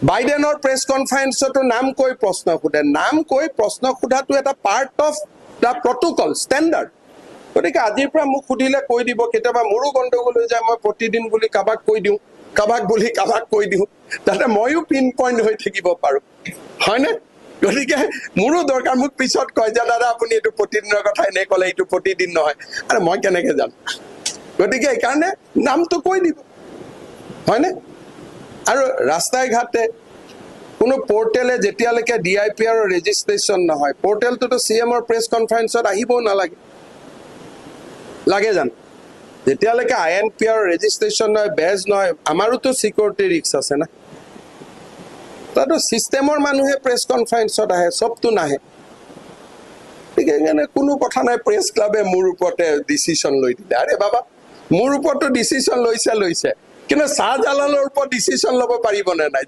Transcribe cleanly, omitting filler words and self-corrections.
বাইডেনৰ প্ৰেছ কনফাৰেন্সতো নাম কৈ প্ৰশ্ন সোধে, নাম কৈ প্ৰশ্ন সোধাটো এটা part of the protocol standard. গতিকে আজিৰ পৰা মোক সুধিলে কৈ দিব, কেতিয়াবা মোৰো গণ্ডগোল হৈ যায়, মই প্ৰতিদিন বুলি কাবাক কৈ দিওঁ, কাবাক বুলি কাবাক কৈ দিওঁ, তাতে ময়ো পিন পইণ্ট হৈ থাকিব পাৰোঁ, হয়নে? গতিকে মোৰো দৰকাৰ, মোক পিছত কয় যে দাদা আপুনি এইটো প্ৰতিদিনৰ কথা এনে ক'লে, এইটো প্ৰতিদিন নহয়। আৰু মই কেনেকৈ জানো? গতিকে এইকাৰণে নামটো কৈ দিব, হয়নে? আৰু ৰাস্তাই ঘাটে কোনো পৰ্টেলে যেতিয়ালৈকে DIPR ৰেজিষ্ট্ৰেশ্যন নহয়, পৰ্টেলটোতো CMৰ প্ৰেছ কনফাৰেন্সত আহিবও নালাগে, লাগে জানো? যেতিয়ালৈকে INPR ৰেজিষ্ট্ৰেশ্যন নহয়, বেজ নহয়, আমাৰোতো চিকিউৰিটি ৰিস্ক আছে না। তাতো চিষ্টেমৰ মানুহে প্ৰেছ কনফাৰেন্সত আহে, চবটো নাহে। গতিকে সেইকাৰণে কোনো কথা নাই, প্ৰেছ ক্লাবে মোৰ ওপৰতে ডিচিশ্যন লৈ দিলে। আৰে বাবা, মোৰ ওপৰতো ডিচিশ্যন লৈছে, কিন্তু শ্বাহজালালৰ ওপৰত ডিচিশ্যন ল'ব পাৰিবনে নাই?